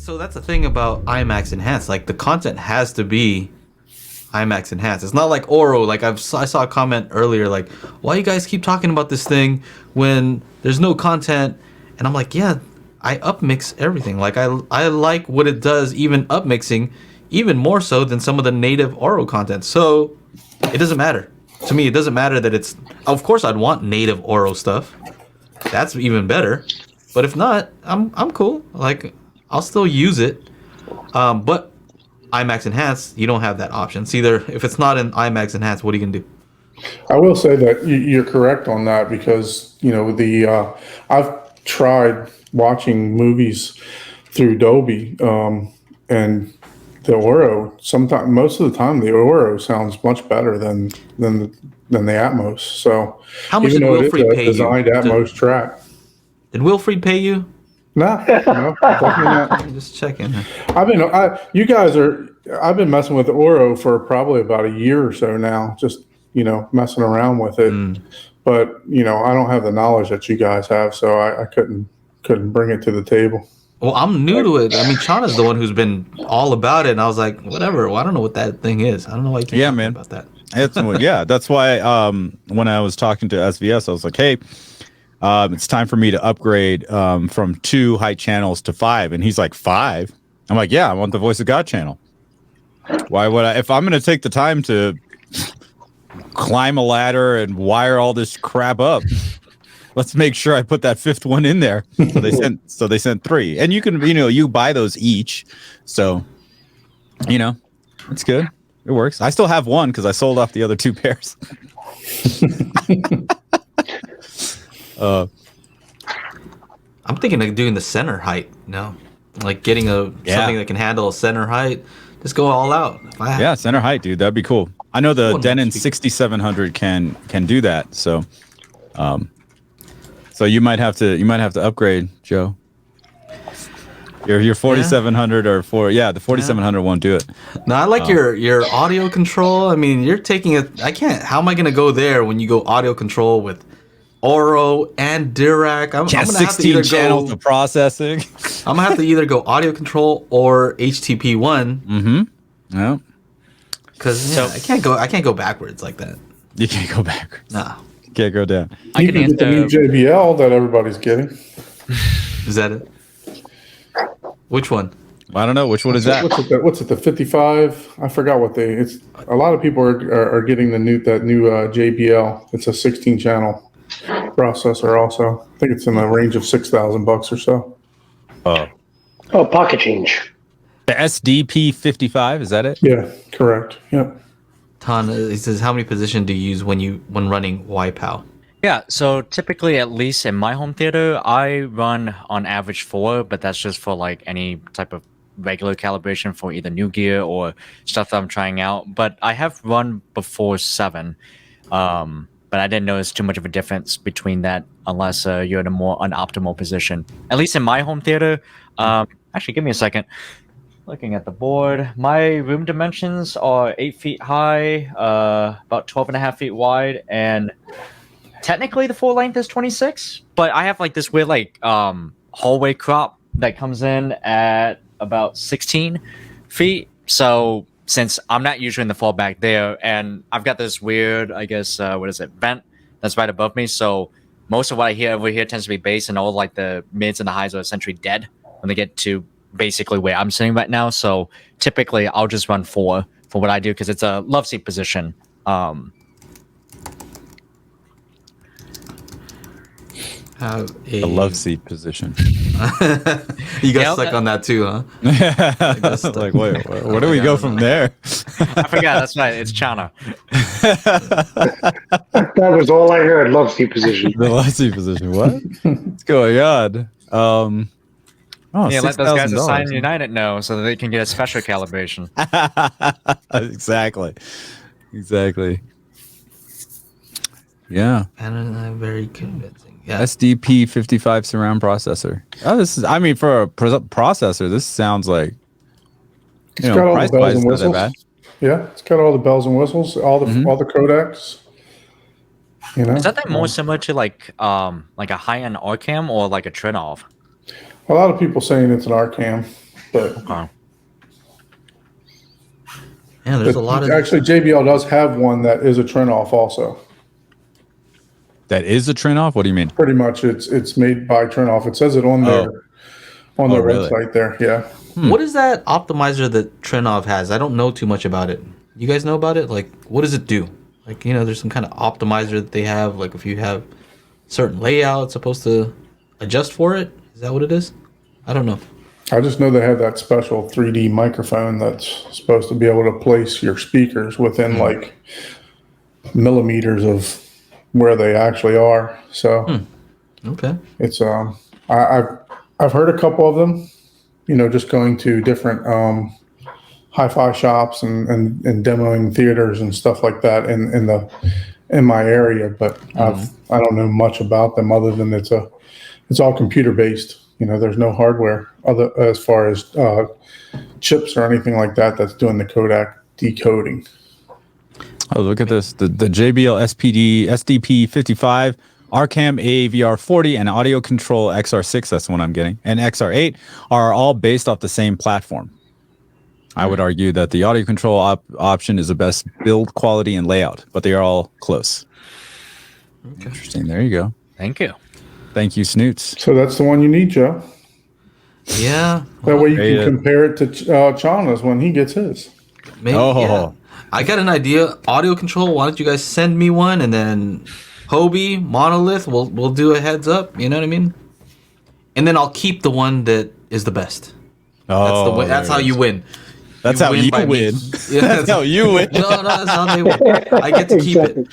So that's the thing about IMAX Enhanced. Like the content has to be IMAX Enhanced. It's not like Oro. Like I saw a comment earlier, like, why you guys keep talking about this thing when there's no content? And I'm like, yeah, I upmix everything. Like I like what it does, even upmixing, even more so than some of the native Oro content. So it doesn't matter to me. It doesn't matter that it's. Of course, I'd want native Oro stuff. That's even better. But if not, I'm cool. Like I'll still use it. But IMAX Enhanced, you don't have that option. It's either if it's not in IMAX Enhanced, what are you gonna do? I will say that you're correct on that because I've tried watching movies through Dolby, and the Oro. Sometimes, most of the time, the Oro sounds much better than the Atmos. So How much even did though it is Wilfried a pay you? designed Atmos track, Did Wilfried pay you? no, definitely not. I'm just checking. I've been messing with the Oro for probably about a year or so now, just, messing around with it. But, I don't have the knowledge that you guys have, so I couldn't bring it to the table. Well, I'm new to it. I mean, Chana's the one who's been all about it, and I was like, whatever. Well, I don't know what that thing is. I don't know why you keep talking about that. That's why when I was talking to SVS, I was like, hey, it's time for me to upgrade from 2 height channels to 5. And he's like, 5? I'm like, yeah, I want the Voice of God channel. Why would I? If I'm going to take the time to climb a ladder and wire all this crap up, let's make sure I put that 5th one in there. So they sent 3. And you can, you buy those each. So, it's good. It works. I still have one because I sold off the other 2 pairs. I'm thinking of doing the center height. Like getting something that can handle a center height. Just go all out. Yeah, center height, dude. That'd be cool. I know the Denon 6700 can do that. So, so you might have to upgrade, Joe. Your 4700 or the 4700 won't do it. No, I like your audio control. I mean, you're taking it. I can't. How am I gonna go there when you go audio control with Oro and Dirac? I'm gonna 16 have to channels of processing. I'm gonna have to either go audio control or HTP1. Mm-hmm. Yeah. Because I can't go backwards like that. You can't go backwards. No. You can't go down. I can get the new JBL that everybody's getting. Is that it? Which one? I don't know. Which one is that? What's it? The 55? I forgot what it's. A lot of people are getting that new JBL. It's a 16 channel processor. Also, I think it's in the range of $6,000 or so. Oh, pocket change. The SDP 55, is that it? Yeah, correct. Yep. Ton, he says, how many positions do you use when running YPOW? Yeah, so typically, at least in my home theater, I run on average 4, but that's just for like any type of regular calibration for either new gear or stuff that I'm trying out. But I have run before 7, but I didn't notice too much of a difference between that unless you're in a more unoptimal position. At least in my home theater. Actually, give me a second. Looking at the board, my room dimensions are 8 feet high, about 12.5 feet wide, and technically the full length is 26. But I have like this weird hallway crop that comes in at about 16 feet. So since I'm not usually in the fall back there, and I've got this weird, I guess, vent that's right above me. So most of what I hear over here tends to be bass, and all like the mids and the highs are essentially dead when they get to basically where I'm sitting right now. So typically I'll just run 4 for what I do because it's a love seat position. A love seat position. You got stuck on that too, huh? Like, wait, where do we go from there? I forgot. That's right. It's Chana. That was all I heard. Love seat position. The love seat position. What? What's going on? Let those guys at Sign United know so that they can get a special calibration. Exactly. Yeah. And very convincing. Yeah. SDP 55 surround processor. Oh, for a processor, this sounds like It's got all the bells and whistles. Bad. Yeah, it's got all the bells and whistles, all the codecs. Is that more similar to like a high-end Arcam or like a Trinov? A lot of people saying it's an Arcam. But Okay. Yeah, there's a lot of actually, JBL does have one that is a Trinoff also. That is a Trinoff? What do you mean? Pretty much, it's made by Trinoff. It says it on their really? website there. Yeah. What is that optimizer that Trinov has? I don't know too much about it. You guys know about it? Like, what does it do? Like, there's some kind of optimizer that they have. Like, if you have certain layout, it's supposed to adjust for it. Is that what it is? I don't know. I just know they have that special 3D microphone that's supposed to be able to place your speakers within like millimeters of where they actually are. So Okay. it's I've heard a couple of them. Just going to different hi-fi shops and demoing theaters and stuff like that in my area, but I don't know much about them other than it's all computer based. There's no hardware other as far as chips or anything like that that's doing the Kodak decoding. Oh, look at this. The JBL SDP 55, Arcam AVR 40, and Audio Control XR6, that's the one I'm getting, and XR8 are all based off the same platform. I would argue that the audio control option is the best build quality and layout, but they are all close. Okay. Interesting. There you go. Thank you. Thank you, Snoots. So that's the one you need, Joe. Yeah. That way you can compare it to Chana's when he gets his. Maybe, yeah. I got an idea. Audio control. Why don't you guys send me one, and then Hobie, Monolith, we'll do a heads up. You know what I mean? And then I'll keep the one that is the best. That's the way. That's how you win. That's how you win. Yeah, that's how you win. No, that's how they win. I get to keep it.